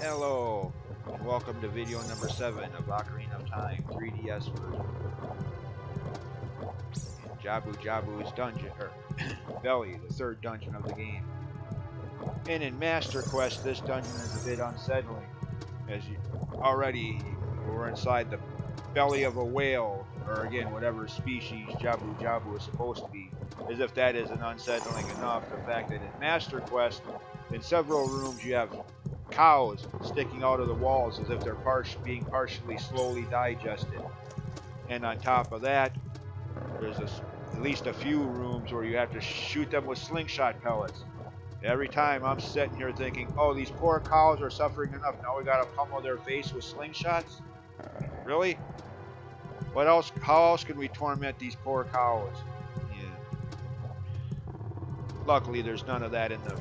Hello, and welcome to video number 7 of Ocarina of Time 3DS version. In Jabu's dungeon, or Belly, the third dungeon of the game. And in Master Quest, this dungeon is a bit unsettling, as you we're inside the belly of a whale, or again, whatever species Jabu is supposed to be, as if that isn't unsettling enough. The fact that in Master Quest, in several rooms you have cows sticking out of the walls as if they're being partially slowly digested. And on top of that, there's at least a few rooms where you have to shoot them with slingshot pellets. Every time I'm sitting here thinking, oh, these poor cows are suffering enough. Now we gotta pummel their face with slingshots? Really? What else? How else can we torment these poor cows? Yeah. Luckily, there's none of that in the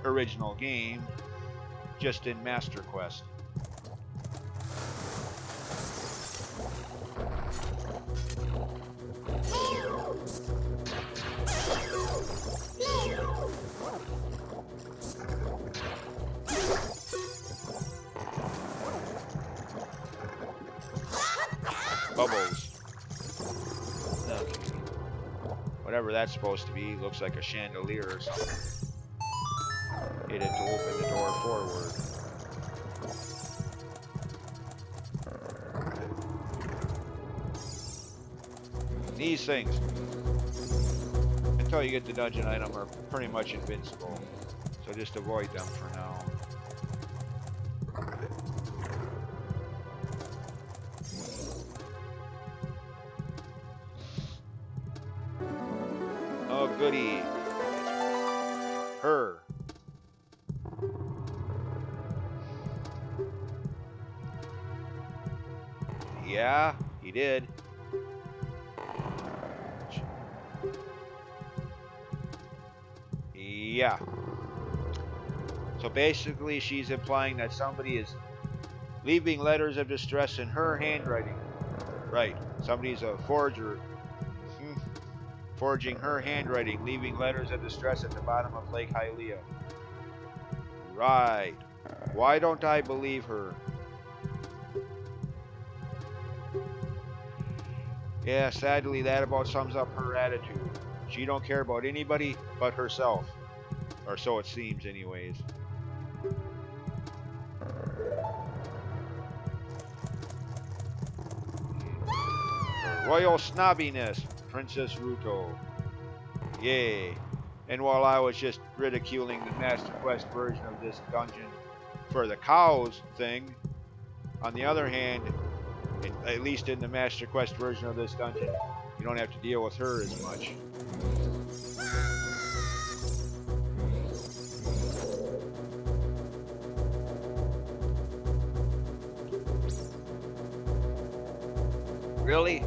original game, just in Master Quest. Bubbles. Okay. Whatever that's supposed to be, looks like a chandelier or something. Hit it to open the door forward. These things, until you get the dungeon item, are pretty much invincible. So just avoid them for now. Oh, goody. Her. Yeah, he did. Yeah. So basically, she's implying that somebody is leaving letters of distress in her handwriting. Right. Somebody's a forger. Forging her handwriting, leaving letters of distress at the bottom of Lake Hylia. Right. Why don't I believe her? Yeah, sadly, that about sums up her attitude. She don't care about anybody but herself. Or so it seems, anyways. Royal snobbiness, Princess Ruto. Yay. And while I was just ridiculing the Master Quest version of this dungeon for the cows thing, on the other hand, at least in the Master Quest version of this dungeon, you don't have to deal with her as much. Really?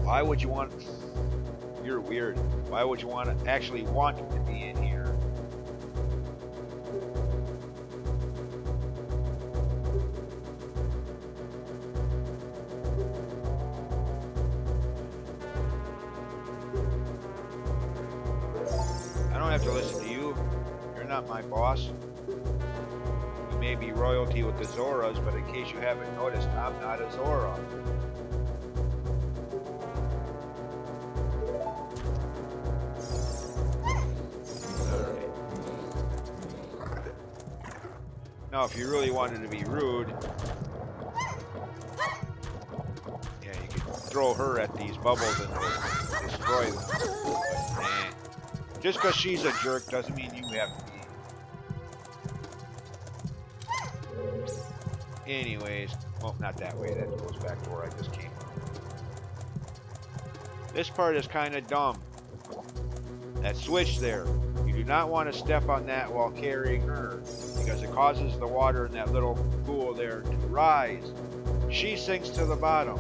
Why would you want... You're weird. Why would you actually want to be in here? I don't have to listen to you. You're not my boss. You may be royalty with the Zoras, but in case you haven't noticed, I'm not a Zora. Now, if you really wanted to be rude, yeah, you could throw her at these bubbles and destroy them. But, nah. Just because she's a jerk doesn't mean you have to be. Anyways, well, not that way. That goes back to where I just came from. This part is kind of dumb. That switch there. You do not want to step on that while carrying her, because it causes the water in that little pool there to rise. She sinks to the bottom.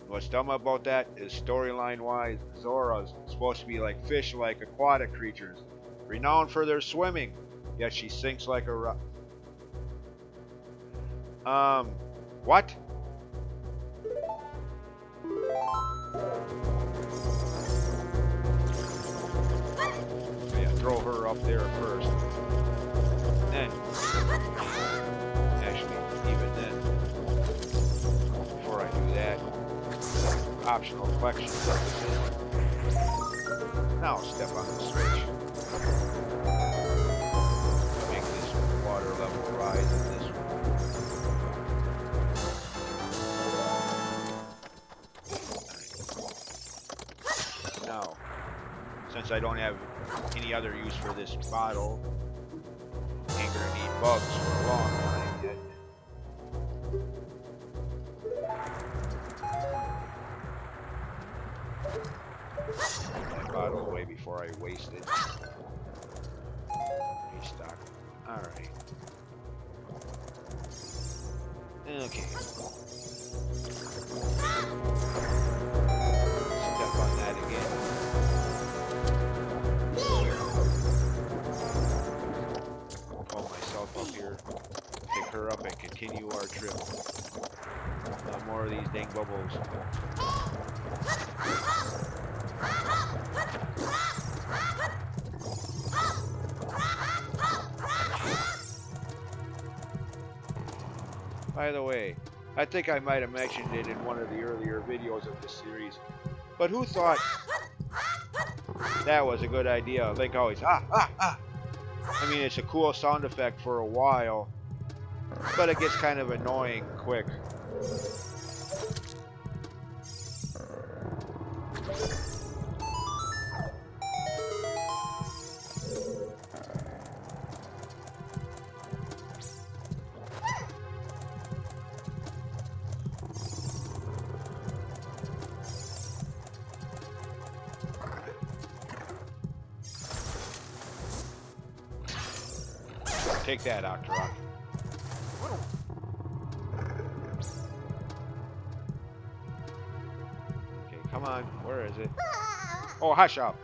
What's dumb about that is, storyline-wise, Zora's supposed to be like fish-like aquatic creatures, renowned for their swimming, yet she sinks like a rock. What? Yeah, throw her up there first. Then optional collection purposes. Now step on the switch. Make this water level rise in this one. Now, since I don't have any other use for this bottle, ain't gonna need bugs for a long time yet. Put that bottle away before I waste it. Restock. Alright. Okay. Step on that again. Pull myself up here. Pick her up and continue our trip. No more of these dang bubbles. By the way, I think I might have mentioned it in one of the earlier videos of this series, but who thought that was a good idea? Link always, ah, ah, ah. I mean, it's a cool sound effect for a while, but it gets kind of annoying quick. Take that, Octorok. Okay, come on. Where is it? Oh, hush up.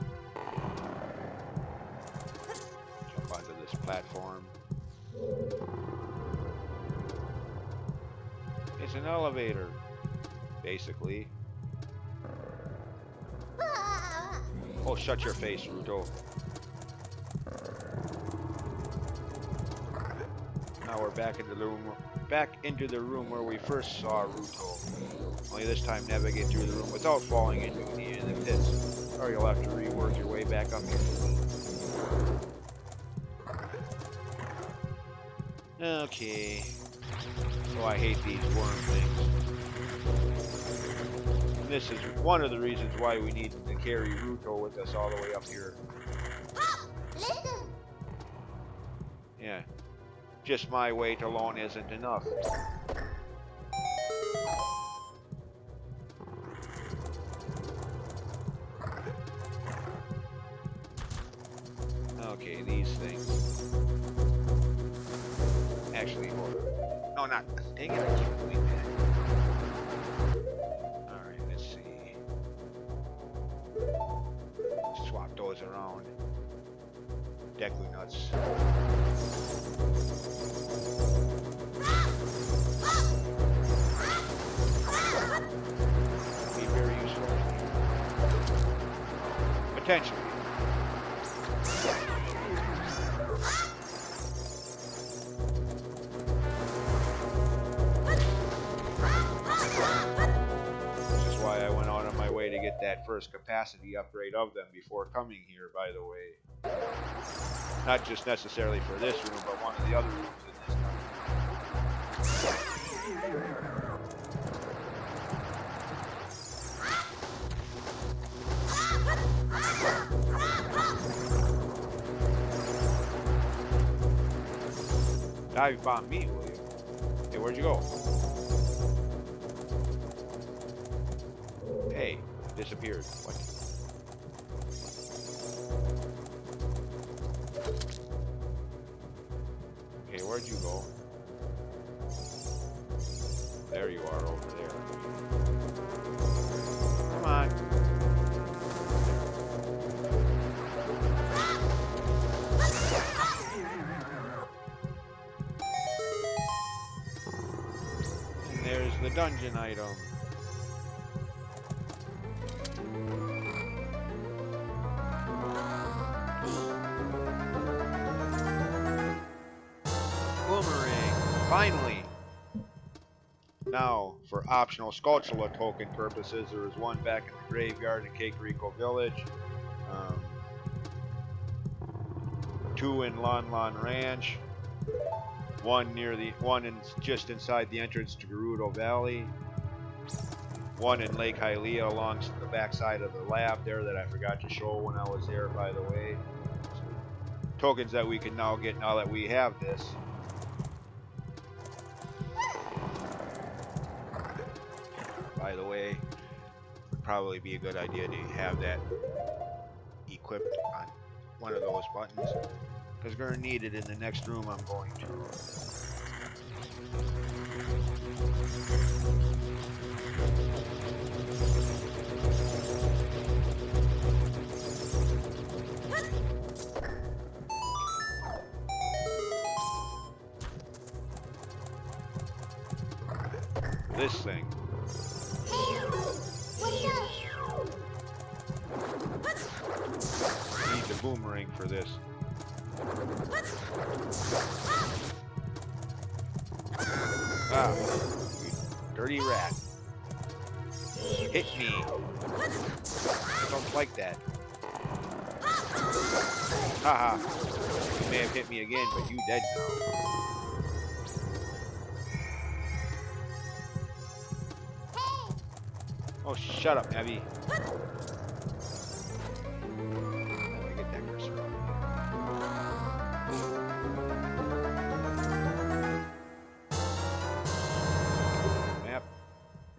Jump onto this platform. It's an elevator, basically. Oh, shut your face, Ruto. Now we're back into the room where we first saw Ruto. Only this time navigate through the room without falling into any of the pits, or you'll have to rework your way back up here. Okay. Oh, I hate these worm things. And this is one of the reasons why we need to carry Ruto with us all the way up here. Yeah. Just my weight alone isn't enough. Okay, these things. Actually, hold on. No, not. Dang it, I keep doing that. Alright, let's see. Swap those around. Deku nuts. Be very useful. Potentially. This is why I went out on my way to get that first capacity upgrade of them before coming here, by the way. Not just necessarily for this room, but one of the other rooms in this dungeon. Dive bomb me, will you? Hey, where'd you go? Hey, disappeared. What? Okay, where'd you go? There you are, over there. Come on. And there's the dungeon item. Boomerang, finally. Now, for optional Skulltula token purposes, there is one back in the graveyard in Kakariko Village, 2 in Lon Lon Ranch, one just inside the entrance to Gerudo Valley, one in Lake Hylia along the backside of the lab there that I forgot to show when I was there, by the way. So, tokens that we can now get now that we have this. By the way, would probably be a good idea to have that equipped on one of those buttons, because we're going to need it in the next room I'm going to. This thing. Need the boomerang for this. Ah, you dirty rat. Hit me. I don't like that. Haha. You may have hit me again, but you dead now. Oh, shut up, Abby. Get that cursor up. Map.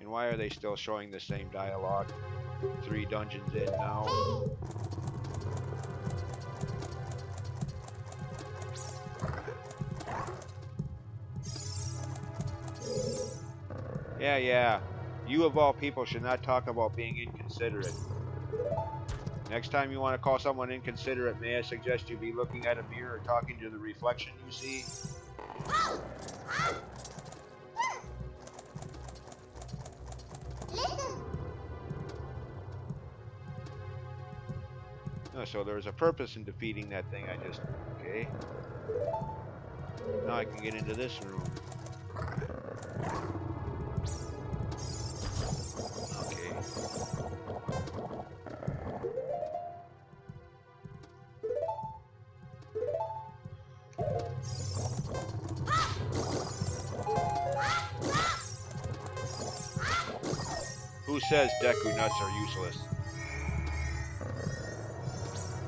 And why are they still showing the same dialogue? 3 dungeons in now. Yeah. You of all people should not talk about being inconsiderate. Next time you want to call someone inconsiderate, may I suggest you be looking at a mirror or talking to the reflection you see? Oh, so there's a purpose in defeating that thing I just... Okay. Now I can get into this room. Who says Deku nuts are useless?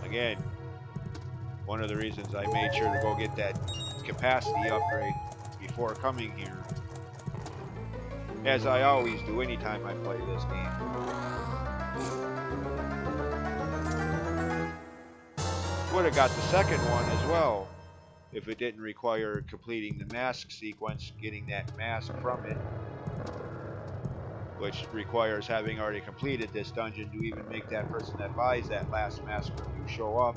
Again, one of the reasons I made sure to go get that capacity upgrade before coming here. As I always do anytime I play this game. Would have got the second one as well, if it didn't require completing the mask sequence, getting that mask from it, which requires having already completed this dungeon to even make that person that buys that last mask from you show up.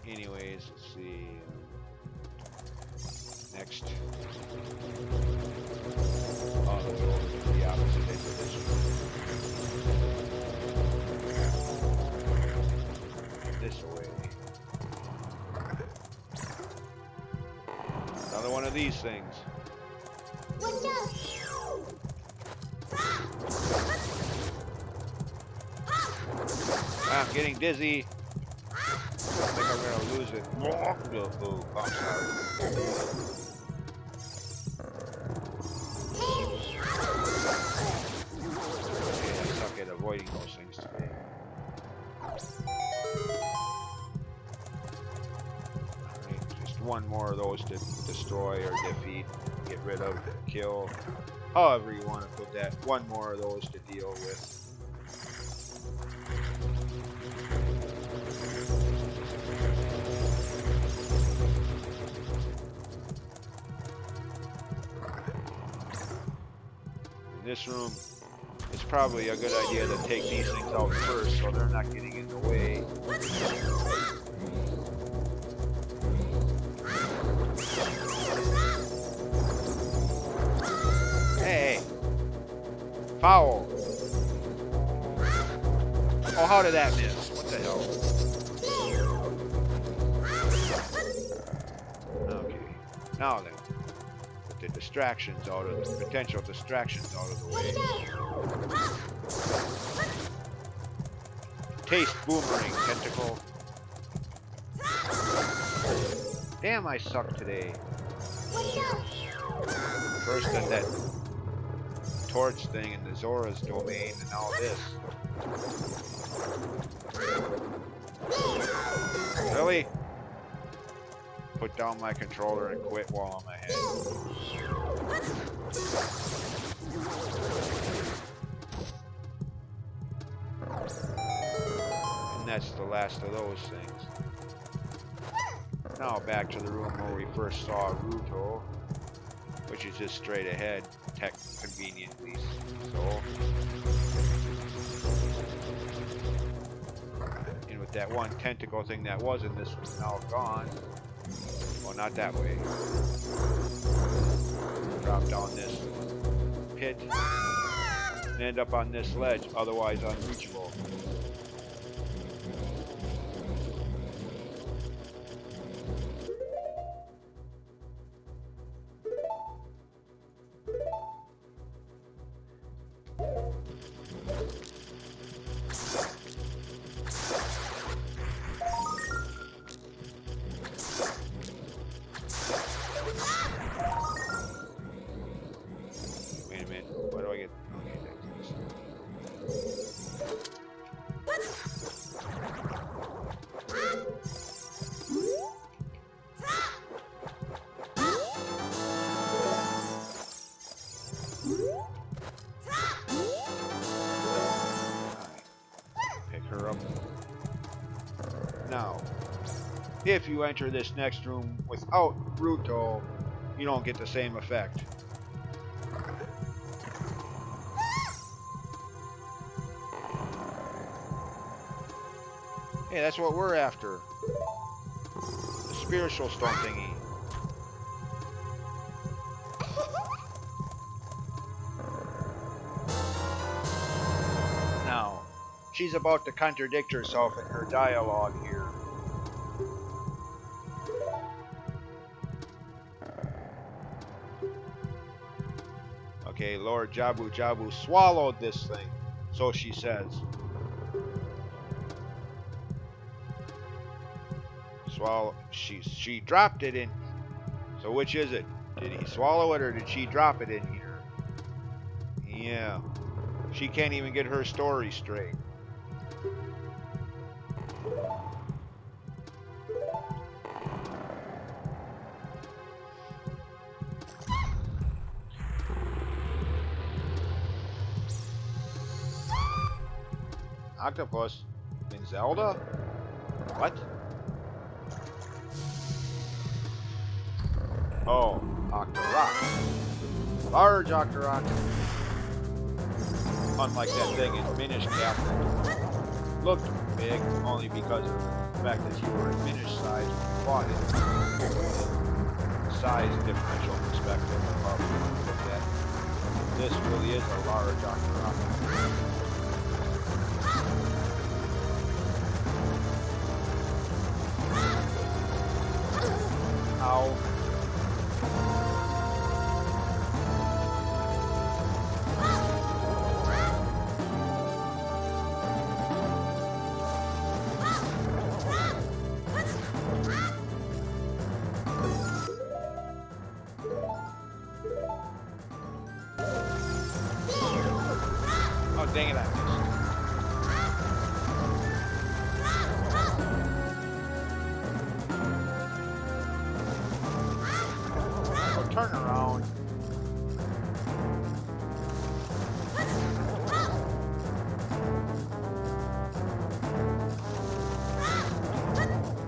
Anyways, let's see. Next. Oh, we'll go to the opposite end of this room. This way. Another one of these things. I'm getting dizzy. I think I'm gonna lose it. Oh, I'm sorry. Okay, I suck at avoiding those things today. Alright, just one more of those to destroy or defeat, get rid of, kill. However you want to put that. One more of those to deal with. This room, it's probably a good idea to take these things out first so they're not getting in the way. Hey! Foul! Oh, how did that miss? What the hell? Okay. Now then, with the distractions out of the potential distractions out of the way. Taste boomerang tentacle. Damn, I suck today. First in that torch thing in the Zora's domain, and now this. Really? Put down my controller and quit while I'm ahead. And that's the last of those things. Now back to the room where we first saw Ruto, which is just straight ahead, conveniently so. And with that one tentacle thing that was in this one's now gone. Well, not that way. Drop down this pit and end up on this ledge, otherwise unreachable. Now, if you enter this next room without Ruto, you don't get the same effect. Hey, that's what we're after. The spiritual stone thingy. Now, she's about to contradict herself in her dialogue here. Okay, Lord Jabu swallowed this thing, so she says. Swallow. She dropped it in. So which is it? Did he swallow it or did she drop it in here? Yeah. She can't even get her story straight. Octopus in Zelda? What? Oh, Octorok. Large Octorok. Unlike that thing in Minish Cap that looked big only because of the fact that you were in Minish size when you fought it. Size differential perspective of look at. This really is a large Octorok. Ow. Oh, dang it, I missed. Turn around.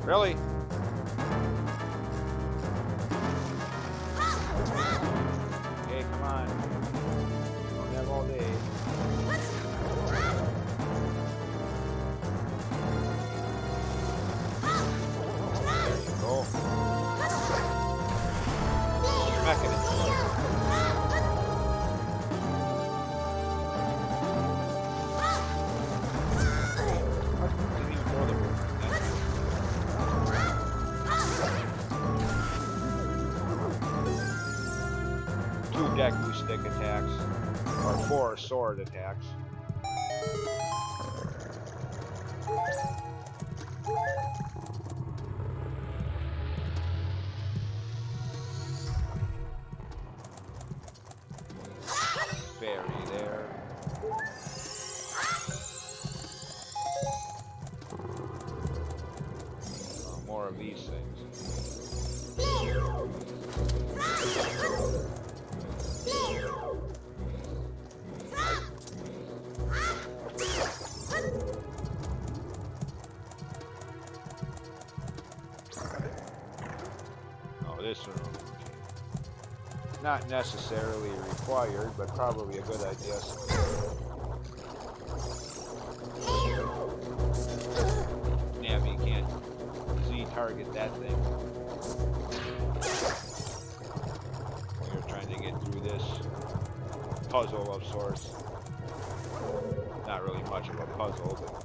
Really? Okay, come on. Don't have all day. There you go. 2 Deku stick attacks, or 4 sword attacks. Fairy there. More of these things. Oh, this room. Not necessarily required, but probably a good idea. Yeah, you can't Z-target that thing. When you're trying to get through this puzzle of sorts. Not really much of a puzzle, but...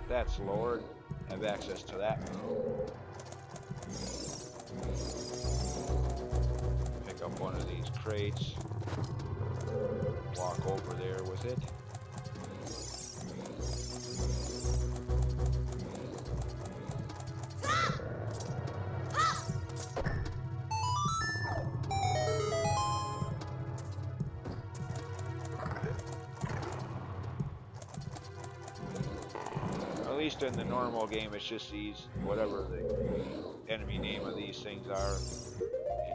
that's lowered, have access to that room. Pick up one of these crates. Walk over there with it. At least in the normal game, it's just these, whatever the enemy name of these things are.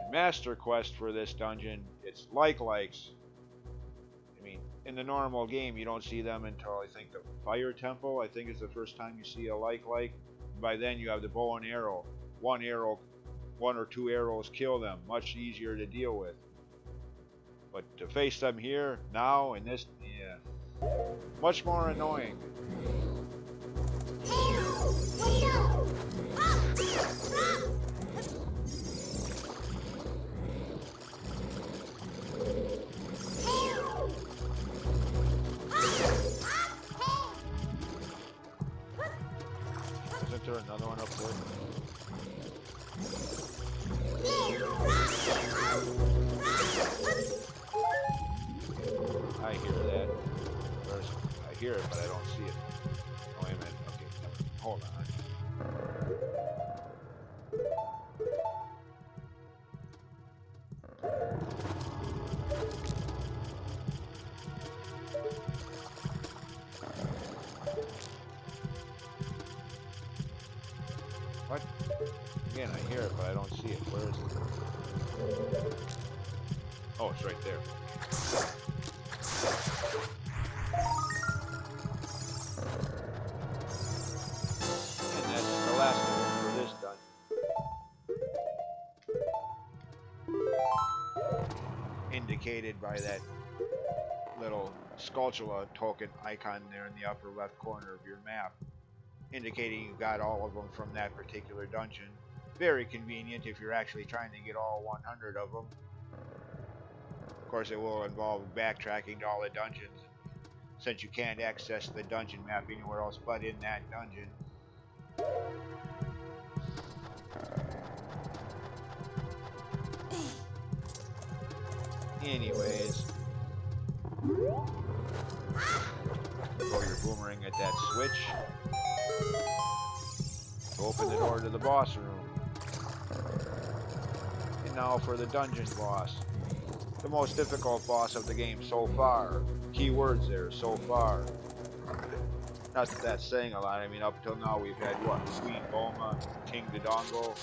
In Master Quest for this dungeon, it's like-likes. I mean, in the normal game, you don't see them until, I think, the Fire Temple, I think is the first time you see a like-like. By then, you have the bow and arrow. One or two arrows kill them. Much easier to deal with. But to face them here, now, in this, yeah. Much more annoying. Isn't there another one up there? I hear that. I hear it, but I don't see it. Oh, wait a minute. Okay, hold on. What? Again, I hear it, but I don't see it. Where is it? Oh, it's right there. And that's the last one for this dungeon. Indicated by that little Skulltula token icon there in the upper left corner of your map, indicating you got all of them from that particular dungeon. Very convenient if you're actually trying to get all 100 of them. Of course, it will involve backtracking to all the dungeons, since you can't access the dungeon map anywhere else but in that dungeon. Anyways, throw your boomerang at that switch to open the door to the boss room. And now for the dungeon boss. The most difficult boss of the game so far. Key words there, so far. Not that that's saying a lot. I mean, up till now we've had what? Queen Bulma, King Dodongo.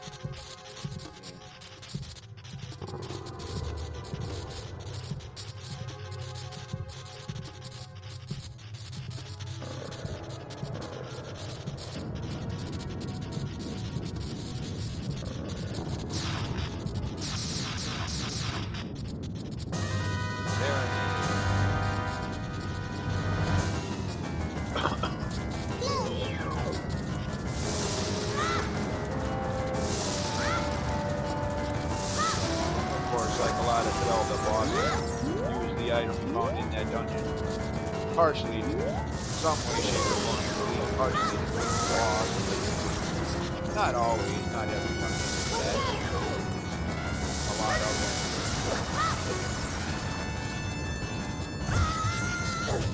lot of Zelda bosses use the items found in that dungeon. Partially, some way, shape, or form, and partially to break the boss. Not always, not every one of that. A lot of them.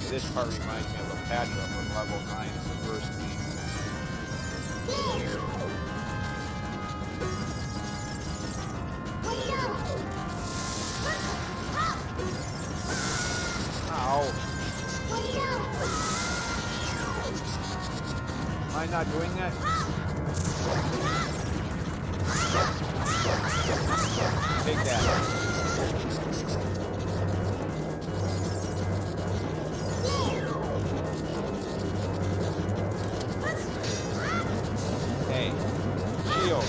This part reminds me of a patch up from level 9 of the first game. Ow! Am I not doing that? Take that. Hey, shield.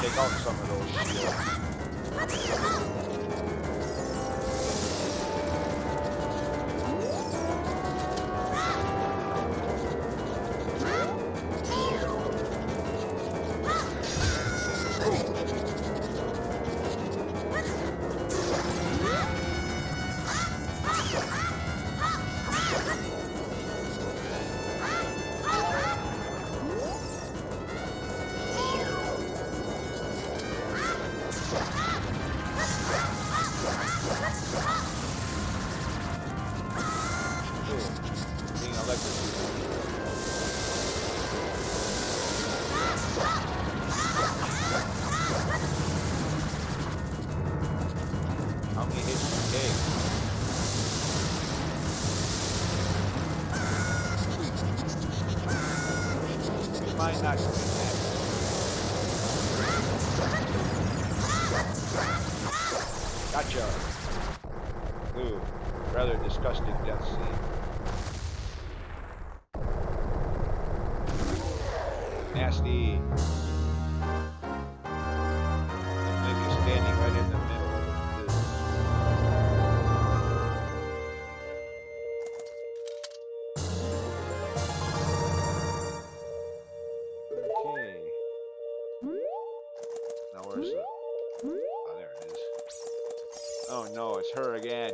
Take out some of those shields. How many hits do you take? You might not doing that. Gotcha. Ooh, rather disgusting death scene. Nasty. Looks like you're standing right in the middle of this. Okay. Now where's the... Oh, there it is. Oh no, it's her again.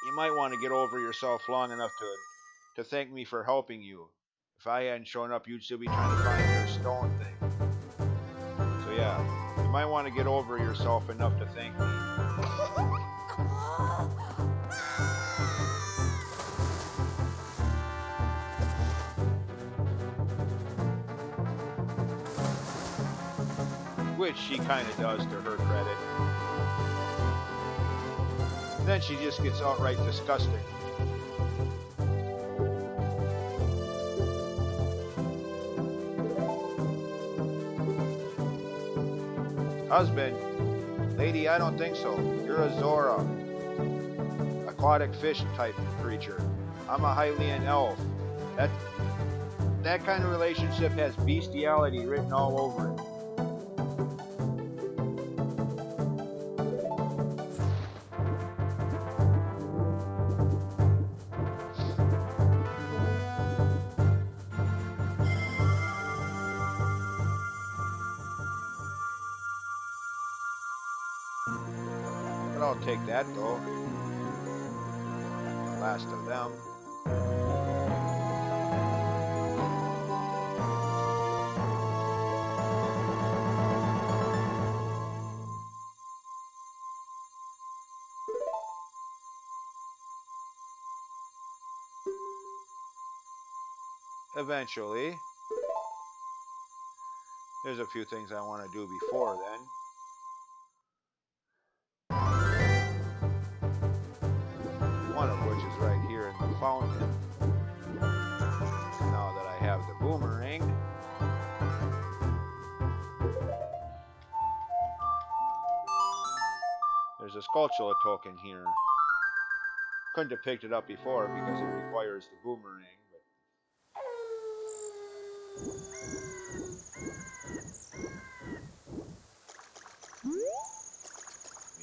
You might want to get over yourself long enough to thank me for helping you. If I hadn't shown up, you'd still be trying to find your stone thing. So yeah, you might want to get over yourself enough to thank me. Which she kind of does to her credit. Then she just gets outright disgusting. Husband. Lady, I don't think so. You're a Zora. Aquatic fish type creature. I'm a Hylian elf. That kind of relationship has bestiality written all over it. But I'll take that though. Last of them. Eventually. There's a few things I want to do before then. One of which is right here in the fountain. Now that I have the boomerang. There's a Skulltula token here. Couldn't have picked it up before because it requires the boomerang.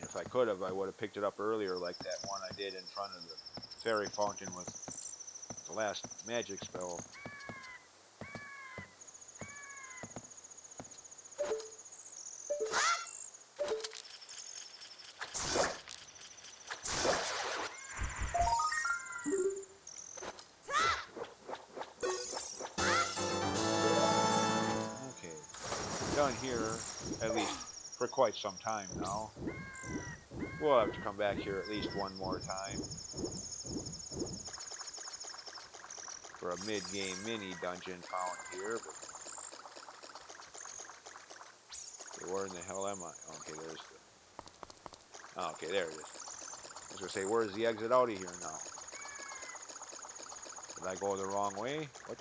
If I could could have, I would have picked it up earlier like that one I did in front of the fairy fountain with the last magic spell. Okay, done here, at least for quite some time now. We'll have to come back here at least one more time for a mid-game mini dungeon found here. But okay, where in the hell am I? Okay, there's the... Oh, okay, there it is. I was gonna say, where's the exit out of here now? Did I go the wrong way? What?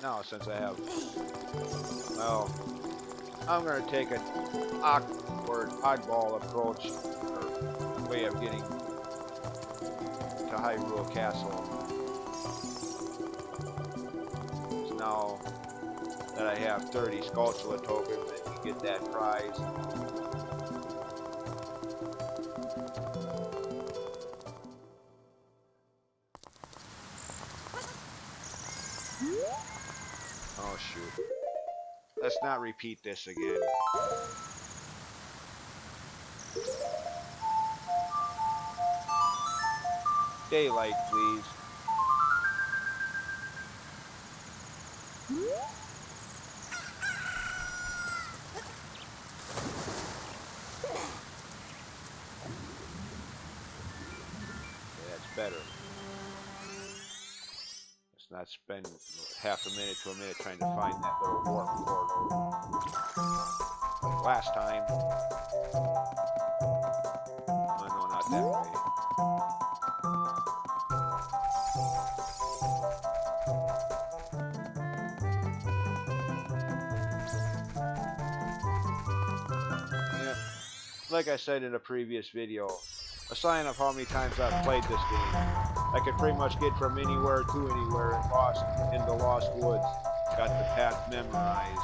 Now, since I have... Well, I'm gonna take an awkward, oddball approach, or way of getting to Hyrule Castle. So now that I have 30 Skulltula tokens, I can get that prize. Oh shoot. Let's not repeat this again. Daylight, please. Okay, that's better. Let's not spend half a minute to a minute trying to find that little warp portal. Like last time. Oh, no, not that way. Like I said in a previous video, a sign of how many times I've played this game. I could pretty much get from anywhere to anywhere in the Lost Woods. Got the path memorized.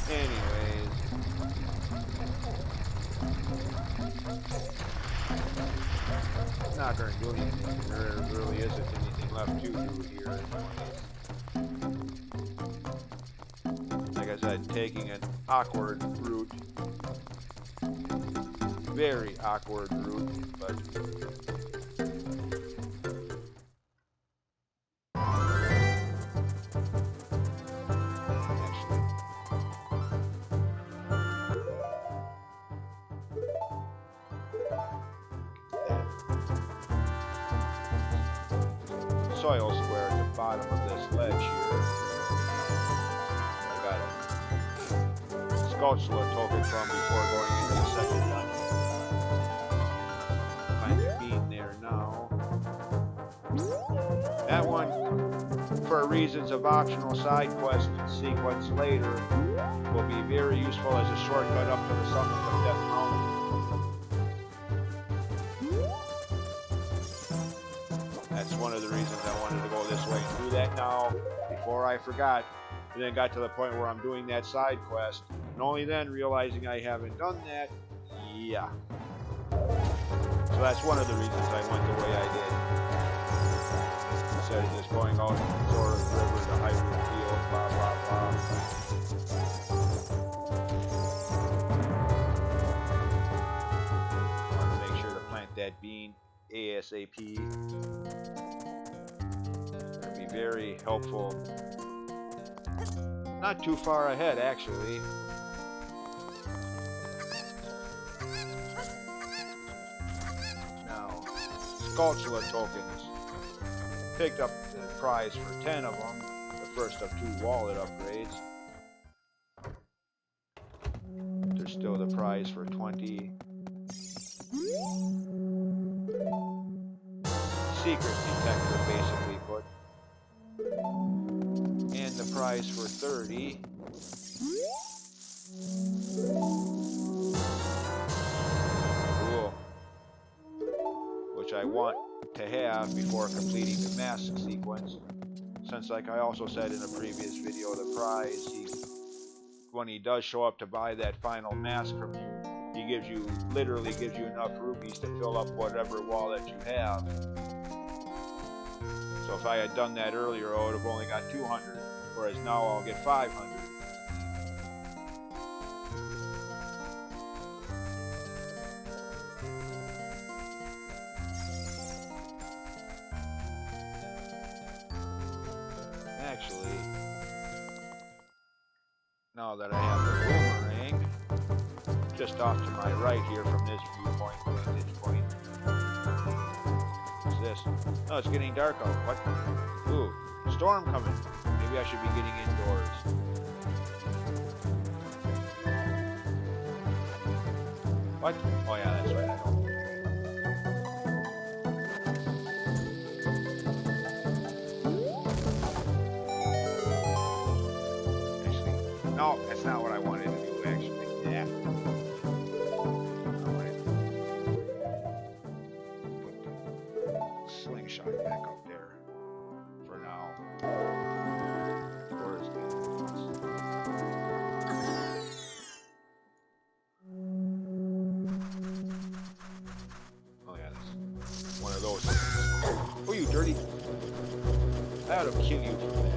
Anyways. Not going to do anything. There really isn't anything left to do here. Like I said, taking an awkward route. Very awkward route, but actually, soil square at the bottom of this ledge here. I got a Skulltula token from before going into the second dungeon. Find the bean there now. That one, for reasons of optional side quest sequence later, will be very useful as a shortcut up to the summit of Death Mountain. That's one of the reasons I wanted to go this way and do that now, before I forgot. And then got to the point where I'm doing that side quest, and only then realizing I haven't done that. Yeah. So that's one of the reasons I went the way I did. Instead of just going out Zora's River to Hyrule Field, blah, blah, blah. I want to make sure to plant that bean ASAP. It's going to be very helpful. Not too far ahead, actually. Now, Skulltula tokens. Picked up the prize for 10 of them, the first of 2 wallet upgrades. There's still the prize for 20. Secret detector, basically put. And the prize for 30. I want to have before completing the mask sequence. Since, like I also said in a previous video, the prize, when he does show up to buy that final mask from you, he literally gives you enough rupees to fill up whatever wallet you have. So if I had done that earlier, I would have only got 200, whereas now I'll get 500. Actually, now that I have the boomerang, just off to my right here from this viewpoint, vantage point. What's this? Oh, it's getting dark out. What? Ooh, storm coming. Maybe I should be getting indoors. What? Oh yeah, that's right. I don't. Actually, no, that's not what I wanted to do. Actually, yeah. Slingshot back up there for now. Where is that? Oh yeah, that's one of those things. Oh, you dirty! I ought to kill you for that.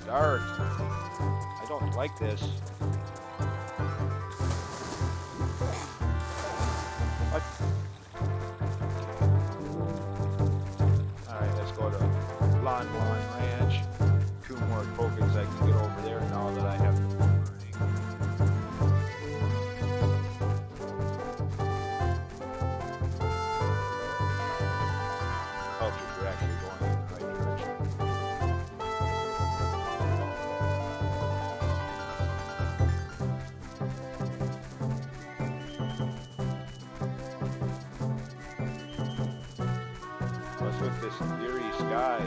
Dark. I don't like this. What? Alright, let's go to Lawn Ranch. 2 more tokens I can get over there now that I have the boomerang. Helps if you're actually going in the right direction. What's with this eerie sky?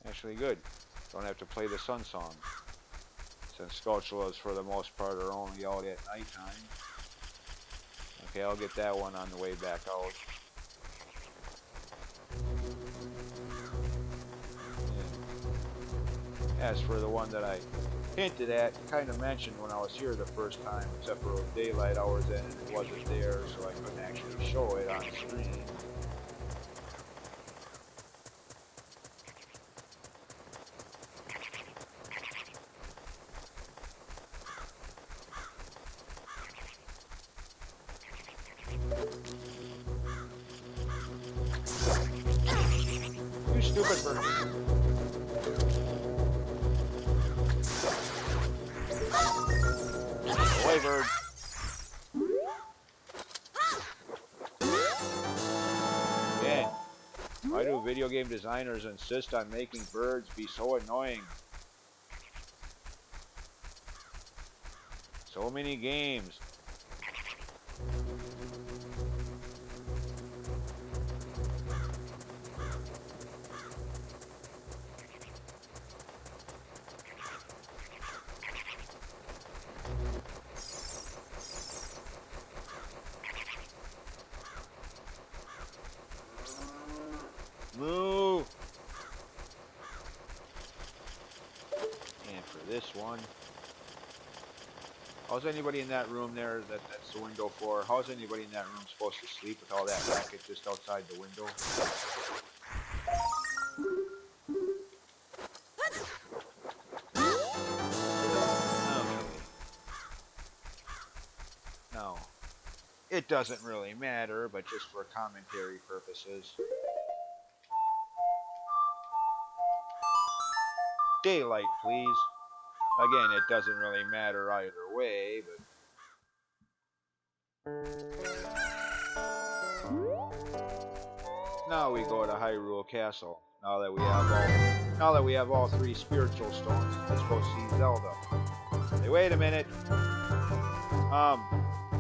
Actually good. Don't have to play the sun song. Since sculptulas for the most part are only out at nighttime. Okay, I'll get that one on the way back out. As for the one that I hinted at, kind of mentioned when I was here the first time, except for daylight hours in and it wasn't there, so I couldn't actually show it on screen. You stupid bird. Away, bird. Man, why do video game designers insist on making birds be so annoying? So many games. Move! And for this one, how's anybody in that room there that's the window for? How's anybody in that room supposed to sleep with all that racket just outside the window? Okay. No. It doesn't really matter, but just for commentary purposes. Daylight, please. Again, it doesn't really matter either way, but now we go to Hyrule Castle. Now that we have all three spiritual stones, let's go see Zelda. Hey, wait a minute. Um,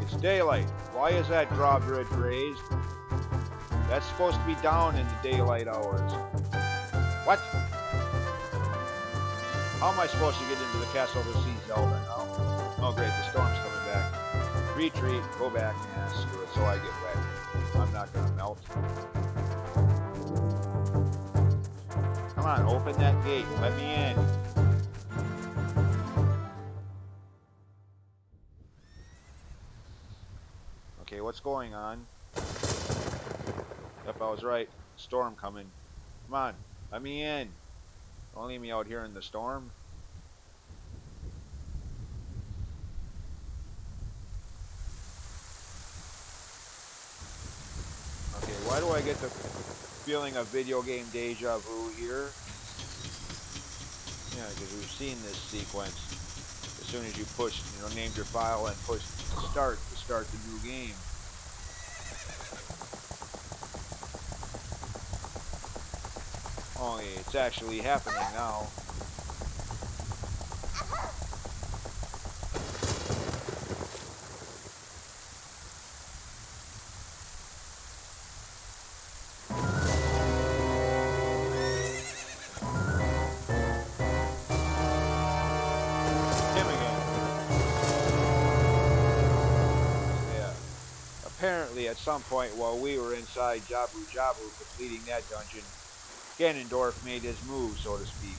it's daylight. Why is that drawbridge raised? That's supposed to be down in the daylight hours. What? How am I supposed to get into the castle to see Zelda now? Oh great, the storm's coming back. Retreat, go back, and screw it, so I get wet. I'm not gonna melt. Come on, open that gate, let me in. Okay, what's going on? Yep, I was right. Storm coming. Come on, let me in. Don't leave me out here in the storm. Okay, why do I get the feeling of video game deja vu here? Yeah, because we've seen this sequence. As soon as you push, named your file and push start to start the new game. Only it's actually happening now. Apparently, at some point while we were inside Jabu completing that dungeon, Ganondorf made his move, so to speak.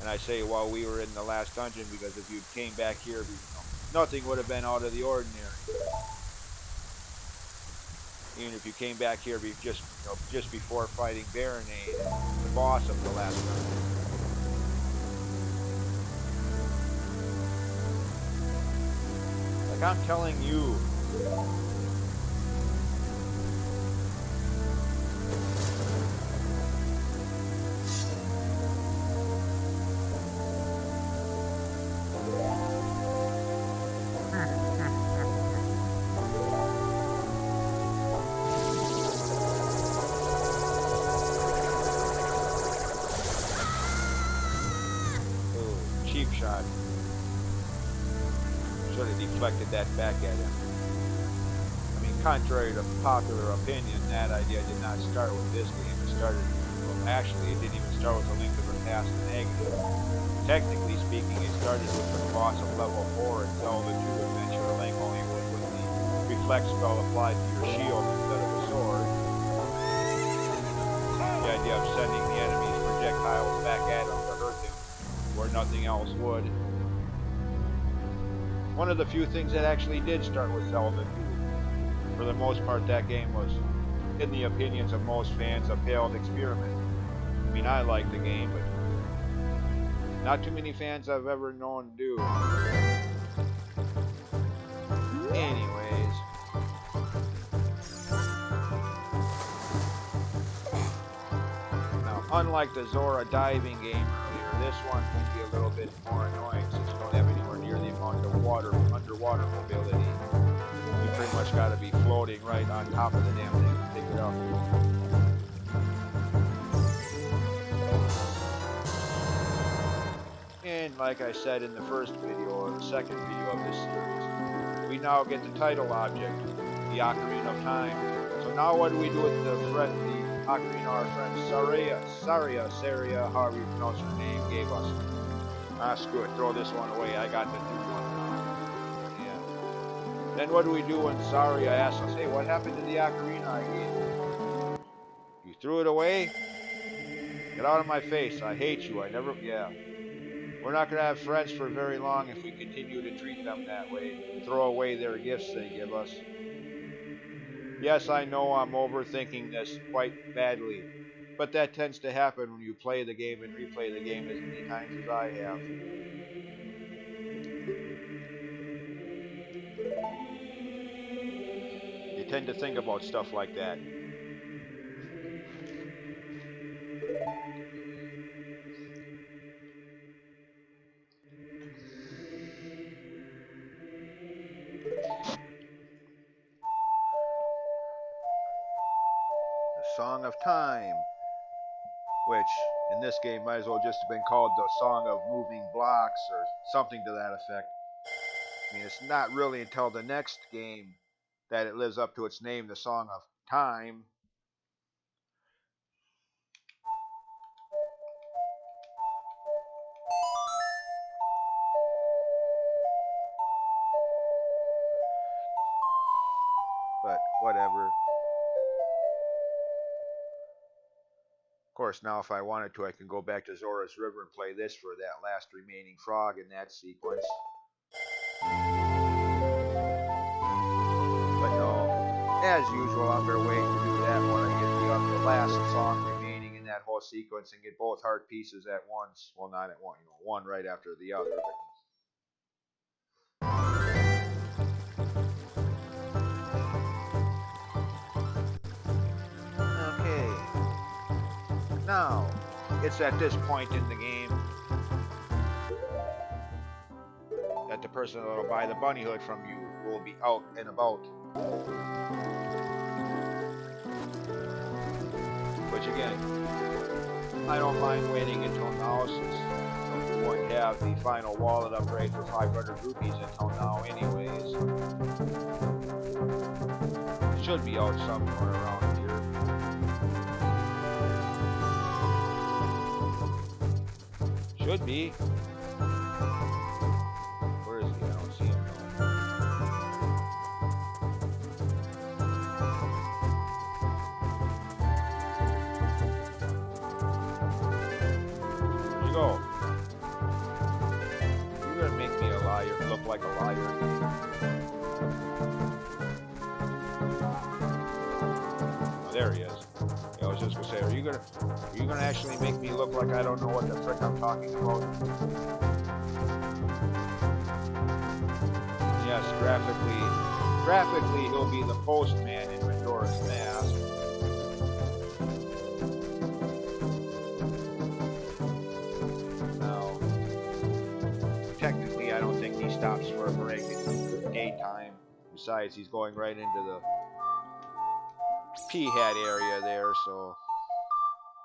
And I say while we were in the last dungeon because if you came back here, nothing would have been out of the ordinary. Even if you came back here just before fighting Baronade, the boss of the last dungeon. Like I'm telling you. Cheap shot. Should have deflected that back at him. I mean, contrary to popular opinion, that idea did not start with this game. It started, well, actually, it didn't even start with A Link to the Past and Negative. Technically speaking, it started with the boss of level 4 in Zelda 2 Adventure Link, only with the reflex spell applied to your shield instead of a sword. The idea of sending the enemy's projectiles back at him to hurt him where nothing else would. One of the few things that actually did start with Zelda 2. For the most part, that game was, in the opinions of most fans, a failed experiment. I mean, I like the game, but not too many fans I've ever known do. Anyways. Now, unlike the Zora diving game earlier, this one can be a little bit more annoying since you don't have anywhere near the amount of underwater mobility. You pretty much got to be floating right on top of the damn thing to pick it up. And like I said in the first video, or the second video of this series, we now get the title object, the Ocarina of Time. So now what do we do with the Ocarina our friend Saria, however you pronounce her name, gave us? Ah, screw it, throw this one away, I got the new one now. Yeah. Then what do we do when Saria asks us, hey, what happened to the Ocarina I gave you? You threw it away? Get out of my face, I hate you, yeah. We're not going to have friends for very long if we continue to treat them that way, throw away their gifts they give us. Yes, I know I'm overthinking this quite badly, but that tends to happen when you play the game and replay the game as many times as I have. You tend to think about stuff like that. Song of Time, which in this game might as well just have been called the Song of Moving Blocks or something to that effect. I mean, it's not really until the next game that it lives up to its name, the Song of Time. But whatever. Of course, now if I wanted to, I can go back to Zora's River and play this for that last remaining frog in that sequence. But no, as usual, I'm going to wait to do that when I get the last song remaining in that whole sequence and get both heart pieces at once. Well, not at one, one right after the other. Okay. Now, it's at this point in the game that the person that will buy the bunny hood from you will be out and about. Which again, I don't mind waiting until now since we won't have the final wallet upgrade for 500 rupees until now anyways. It should be out somewhere around here. Should be. Where is he? I don't see him though. Where'd you go? You're gonna make me a liar, look like a liar. Oh, there he is. I was just gonna say, are you gonna actually make me look like I don't know what the frick I'm talking about? Yes, graphically he'll be the postman in Majora's Mask. Now, technically I don't think he stops for a break in daytime. Besides, he's going right into the P-hat area there, so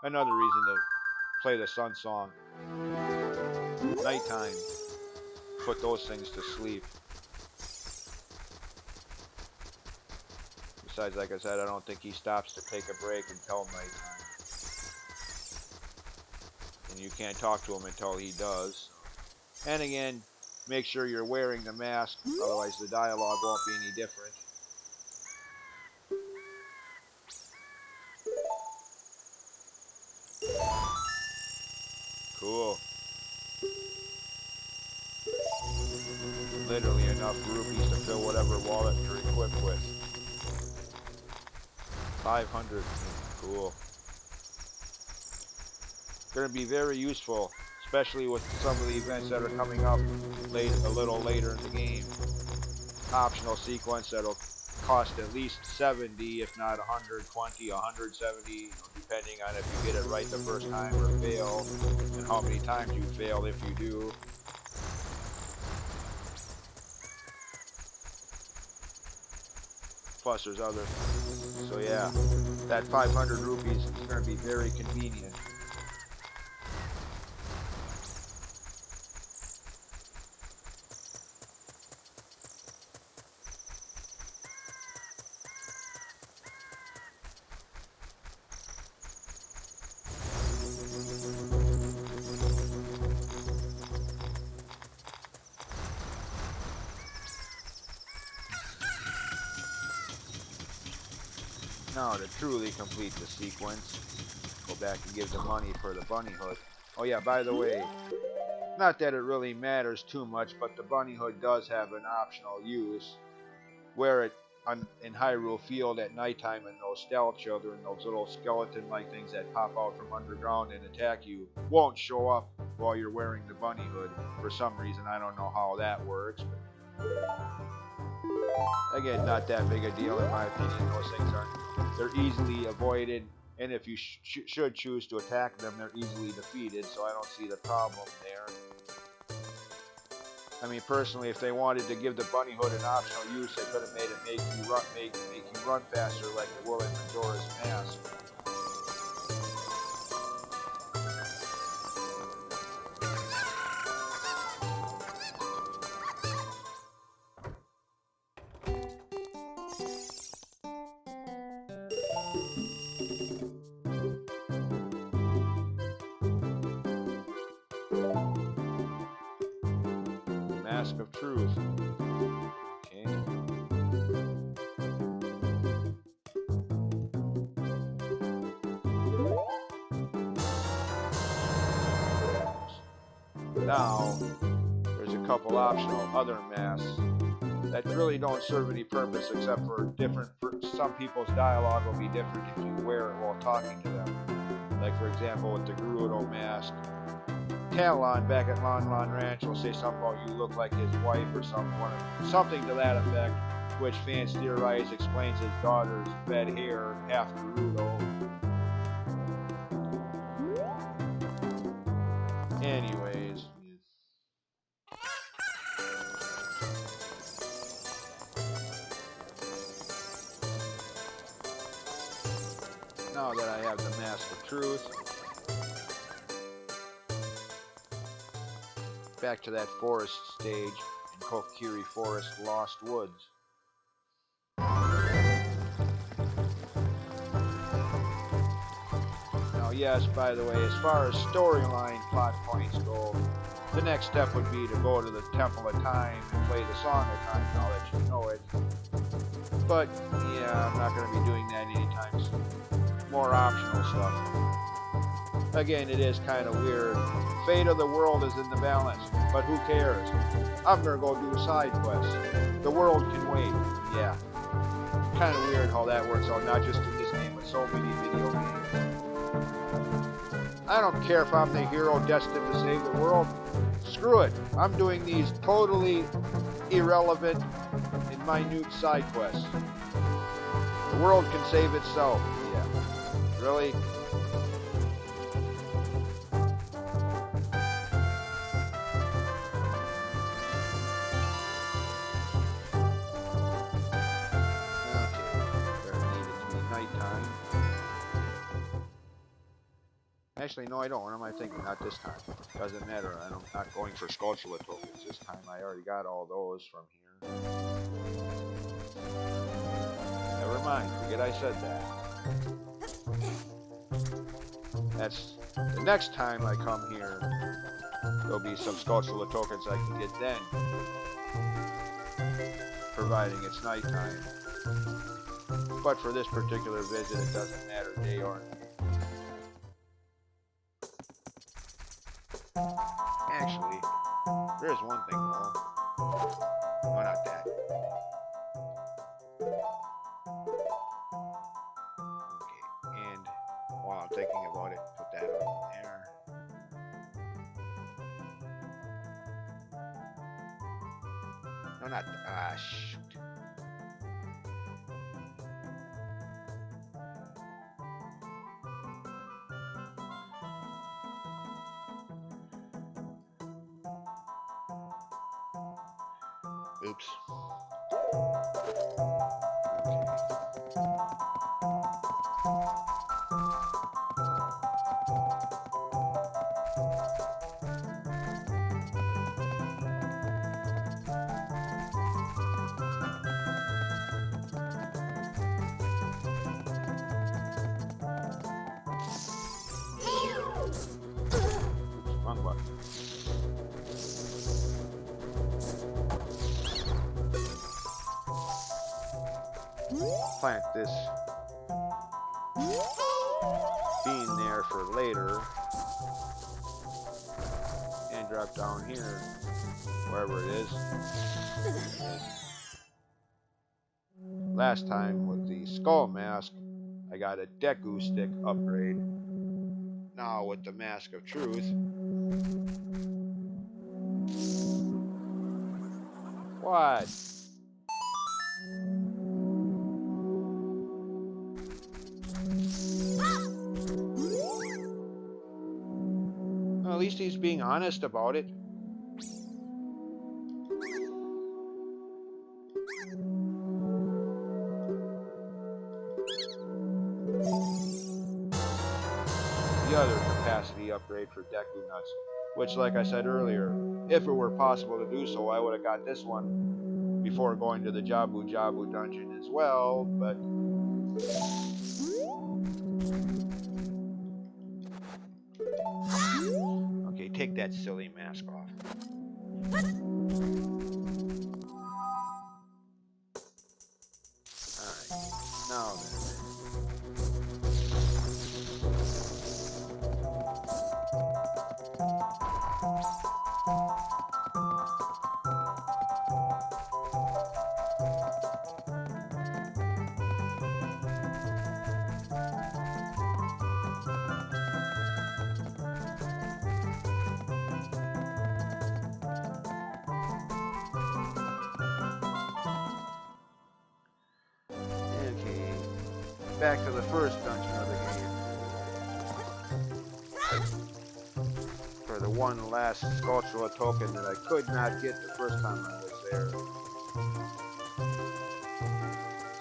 another reason to play the Sun Song. Nighttime. Put those things to sleep. Besides, like I said, I don't think he stops to take a break until nighttime. And you can't talk to him until he does. And again, make sure you're wearing the mask, otherwise the dialogue won't be any different. Cool. Literally enough rupees to fill whatever wallet you're equipped with. 500. Cool. Going to be very useful, especially with some of the events that are coming up a little later in the game. Optional sequence that'll cost at least 70, if not 120, 170, depending on if you get it right the first time or fail, and how many times you fail if you do. Plus there's other. So yeah, that 500 rupees is going to be very convenient. Now to truly complete the sequence, go back and give the money for the bunny hood. Oh yeah, by the way, not that it really matters too much, but the bunny hood does have an optional use. Wear it in Hyrule Field at nighttime, and those stealth children, those little skeleton-like things that pop out from underground and attack you, won't show up while you're wearing the bunny hood. For some reason, I don't know how that works, but again, not that big a deal in my opinion. Those things they're easily avoided, and if you should choose to attack them, they're easily defeated, so I don't see the problem there. I mean, personally, if they wanted to give the bunny hood an optional use, they could have made it make you run faster like it will in Majora's Mask. mask of truth. Okay. Now, there's a couple optional other masks that really don't serve any purpose except for some people's dialogue will be different if you wear it while talking to them. Like, for example, with the Gerudo mask, Talon back at Lon Lon Ranch will say something about you look like his wife or something to that effect, which fans theorize explains his daughter's red hair, half Gerudo. Anyways. Now that I have the Mask of Truth, back to that forest stage in Kokiri Forest Lost Woods. Now yes, by the way, as far as storyline plot points go, the next step would be to go to the Temple of Time and play the Song of Time now that you know it. But yeah, I'm not going to be doing that anytime soon. More optional stuff. Again, it is kind of weird. Fate of the world is in the balance, but who cares? I'm gonna go do side quests. The world can wait. Yeah. Kind of weird how that works out, not just in this game, but so many video games. I don't care if I'm the hero destined to save the world. Screw it. I'm doing these totally irrelevant and minute side quests. The world can save itself. Yeah. Really? Actually, no, I don't. What am I thinking? Not this time. Doesn't matter. I'm not going for Sculptula tokens this time. I already got all those from here. Never mind. Forget I said that. That's the next time I come here. There'll be some Sculptula tokens I can get then. Providing it's nighttime. But for this particular visit, it doesn't matter day or night. Actually, there's one thing though. No, not that. Okay, and while I'm thinking about it, put that on there. No, not that. Ah, shoot. Oops. Wrong button. Plant this bean there for later and drop down here wherever it is. Last time with the skull mask I got a Deku stick upgrade. Now with the Mask of Truth, what? Well, at least he's being honest about it. The other capacity upgrade for Deku Nuts, which, like I said earlier, if it were possible to do so, I would have got this one before going to the Jabu dungeon as well, but okay, take that silly mask off. Alright, now then. Okay, back to the first dungeon of the game. For the one last sculptural token that I could not get the first time I was there.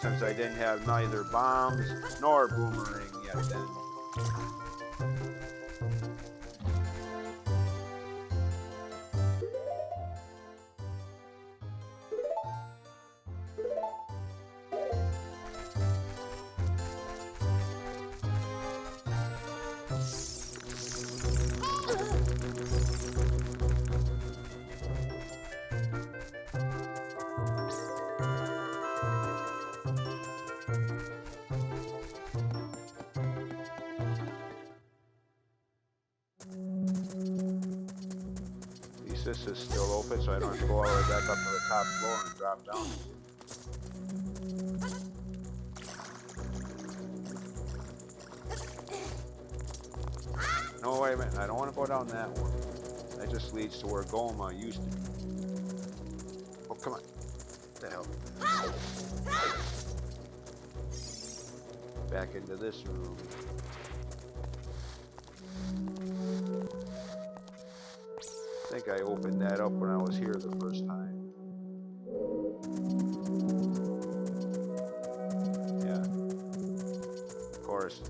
Since I didn't have neither bombs nor boomerang yet then. This is still open, so I don't have to go all the way back up to the top floor and drop down. No, wait a minute. I don't want to go down that one. That just leads to where Goma used to be. Oh, come on. What the hell? Back into this room. I think I opened that up when I was here the first time. Yeah. Of course.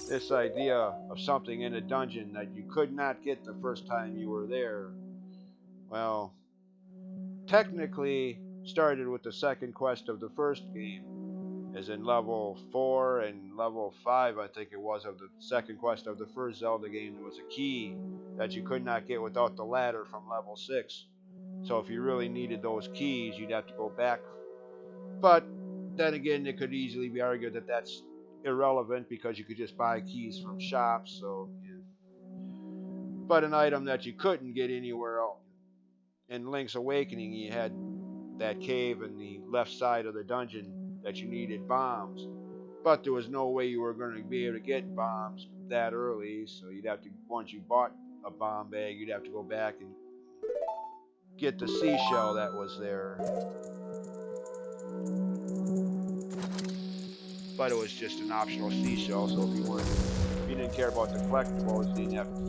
This idea of something in a dungeon that you could not get the first time you were there, well, technically started with the second quest of the first game. As in level 4 and level 5, I think it was, of the second quest of the first Zelda game, there was a key that you could not get without the ladder from level 6. So if you really needed those keys, you'd have to go back. But then again, it could easily be argued that that's irrelevant because you could just buy keys from shops. So, yeah. But an item that you couldn't get anywhere else. In Link's Awakening, you had that cave in the left side of the dungeon that you needed bombs, but there was no way you were going to be able to get bombs that early, so you'd have to, once you bought a bomb bag, you'd have to go back and get the seashell that was there. But it was just an optional seashell, so if you didn't care about the collectibles, you didn't have to.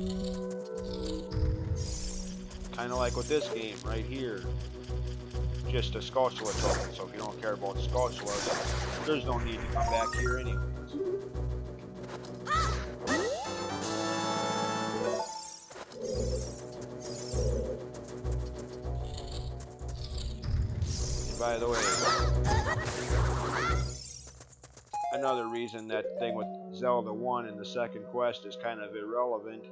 Kind of like with this game right here. Just a Sculptula token, so if you don't care about Sculptulas, there's no need to come back here anyways. And by the way, another reason that thing with Zelda 1 and the second quest is kind of irrelevant,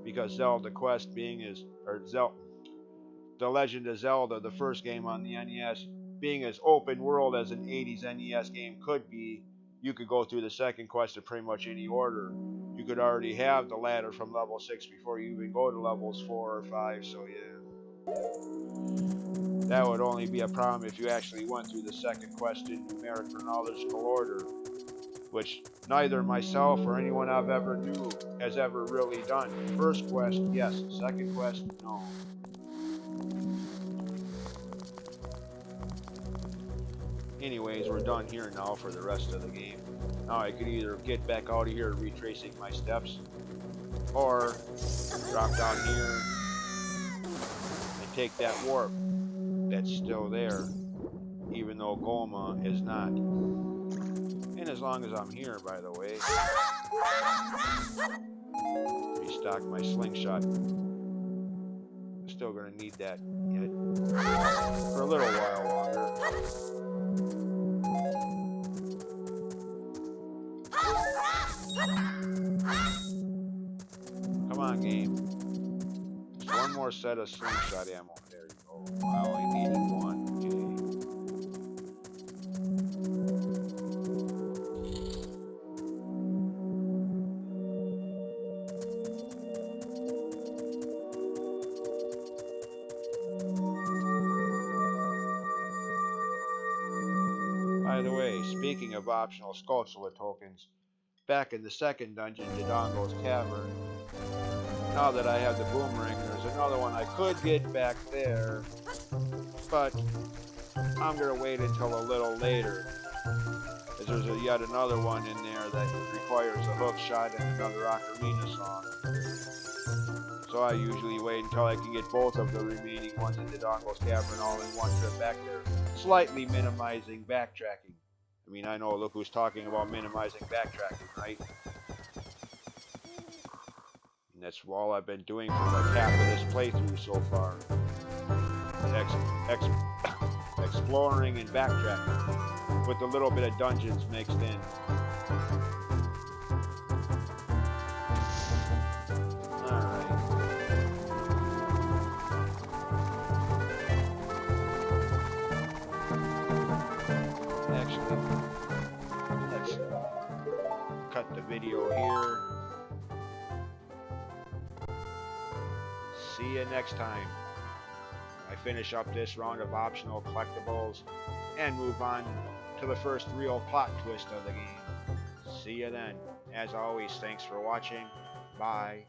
because Zelda Quest being The Legend of Zelda, the first game on the NES, being as open world as an 80s NES game could be, you could go through the second quest in pretty much any order. You could already have the ladder from level 6 before you even go to levels 4 or 5, so yeah. That would only be a problem if you actually went through the second quest in numeric chronological order, which neither myself or anyone I've ever knew has ever really done. First quest, yes. Second quest, no. Anyways, we're done here now for the rest of the game. Now I could either get back out of here retracing my steps, or drop down here and take that warp that's still there, even though Goma is not. And as long as I'm here, by the way, restock my slingshot. I'm still gonna need that yet for a little while longer. Come on, game. more set of slingshot ammo. There you go. I only needed one. By the way, speaking of optional Skulltula tokens, back in the second dungeon, Dodongo's Cavern, now that I have the boomerang, there's another one I could get back there, but I'm going to wait until a little later, as there's yet another one in there that requires a hook shot and another Ocarina song. So I usually wait until I can get both of the remaining ones in Dodongo's Cavern all in one trip back there, slightly minimizing backtracking. I mean, I know, look who's talking about minimizing backtracking, right? And that's all I've been doing for like half of this playthrough so far. Exploring and backtracking, with a little bit of dungeons mixed in. Let's cut the video here. See you next time. I finish up this round of optional collectibles and move on to the first real plot twist of the game. See you then. As always, thanks for watching. Bye.